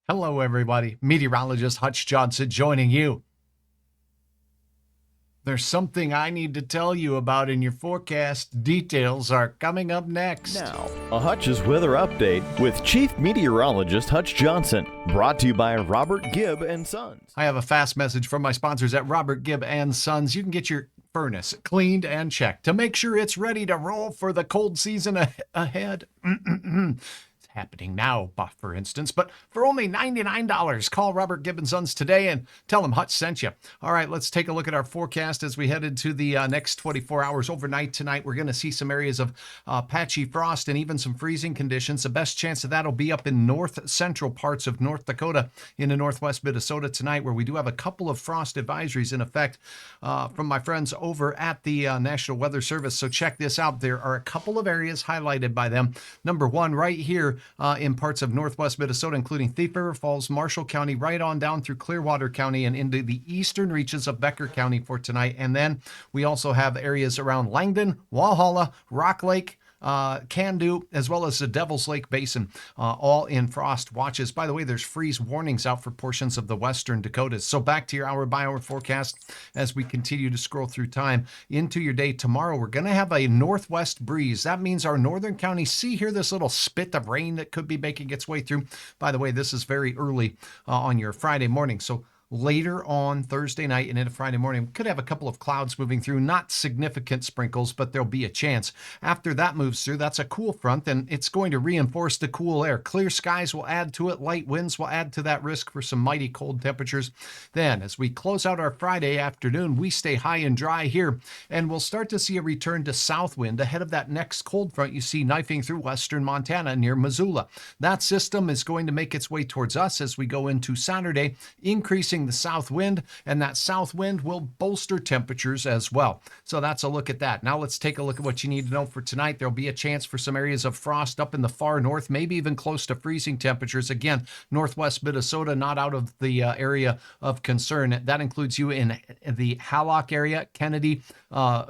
Hello, everybody. Meteorologist Hutch Johnson joining you. There's something I need to tell you about in your forecast. Details are coming up next. Now, a Hutch's weather update with Chief Meteorologist Hutch Johnson, brought to you by Robert Gibb and Sons. I have a fast message from my sponsors at Robert Gibb and Sons. You can get your furnace cleaned and checked to make sure it's ready to roll for the cold season ahead. Happening now, for instance, but for only $99. Call Robert Gibb and Sons today and tell them Hutch sent you. All right, let's take a look at our forecast as we head into the next 24 hours. Overnight tonight, we're going to see some areas of patchy frost and even some freezing conditions. The best chance of that will be up in north central parts of North Dakota into northwest Minnesota tonight, where we do have a couple of frost advisories in effect from my friends over at the National Weather Service. So check this out. There are a couple of areas highlighted by them. Number one, right here, in parts of northwest Minnesota, including Thief River Falls, Marshall County, right on down through Clearwater County and into the eastern reaches of Becker County for tonight. And then we also have areas around Langdon, Walhalla, Rock Lake, Candu, as well as the Devil's Lake Basin, all in frost watches. By the way, there's freeze warnings out for portions of the western Dakotas. So back to your hour-by-hour forecast as we continue to scroll through time into your day tomorrow. We're going to have a northwest breeze. That means our northern counties see here this little spit of rain that could be making its way through. By the way, this is very early on your Friday morning. So later on Thursday night and into Friday morning, we could have a couple of clouds moving through, not significant sprinkles, but there'll be a chance. After that moves through, that's a cool front, and it's going to reinforce the cool air. Clear skies will add to it. Light winds will add to that risk for some mighty cold temperatures. Then, as we close out our Friday afternoon, we stay high and dry here, and we'll start to see a return to south wind ahead of that next cold front you see knifing through western Montana near Missoula. That system is going to make its way towards us as we go into Saturday, increasing the south wind, and that south wind will bolster temperatures as well. So that's a look at that. Now let's take a look at what you need to know for tonight. There'll be a chance for some areas of frost up in the far north, maybe even close to freezing temperatures. Again, northwest Minnesota, not out of the area of concern. That includes you in the Hallock area, Kennedy,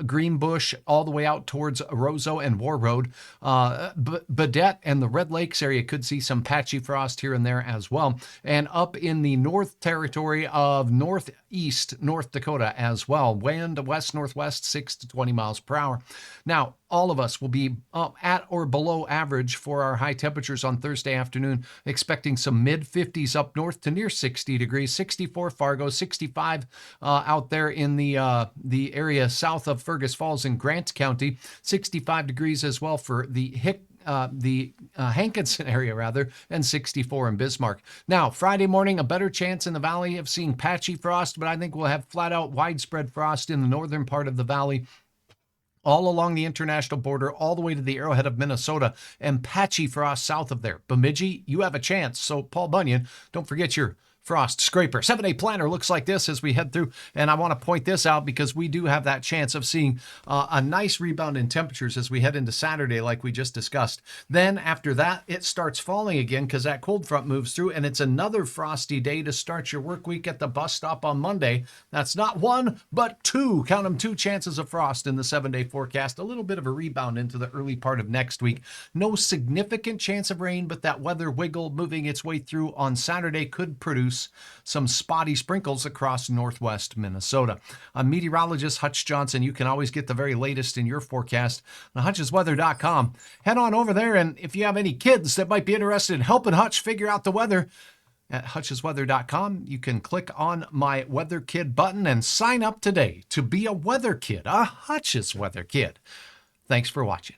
Greenbush, all the way out towards Roseau and War Road. Badette and the Red Lakes area could see some patchy frost here and there as well. And up in the north territory of northeast North Dakota as well. Wind west-northwest, 6 to 20 miles per hour. Now, all of us will be at or below average for our high temperatures on Thursday afternoon, expecting some mid-50s up north to near 60 degrees, 64 Fargo, 65 out there in the area south of Fergus Falls in Grant County, 65 degrees as well for the Hankinson area rather, and 64 in Bismarck. Now, Friday morning, a better chance in the valley of seeing patchy frost, but I think we'll have flat out widespread frost in the northern part of the valley, all along the international border, all the way to the arrowhead of Minnesota, and patchy frost south of there. Bemidji, you have a chance. So Paul Bunyan, don't forget your frost scraper. 7-day planner looks like this as we head through, and I want to point this out because we do have that chance of seeing a nice rebound in temperatures as we head into Saturday like we just discussed. Then after that, it starts falling again because that cold front moves through, and it's another frosty day to start your work week at the bus stop on Monday. That's not one, but two. Count them, 2 chances of frost in the 7-day forecast. A little bit of a rebound into the early part of next week. No significant chance of rain, but that weather wiggle moving its way through on Saturday could produce some spotty sprinkles across northwest Minnesota. I'm meteorologist Hutch Johnson. You can always get the very latest in your forecast on hutchesweather.com. Head on over there, and if you have any kids that might be interested in helping Hutch figure out the weather, at hutchesweather.com, you can click on my Weather Kid button and sign up today to be a weather kid, a Hutch's Weather Kid. Thanks for watching.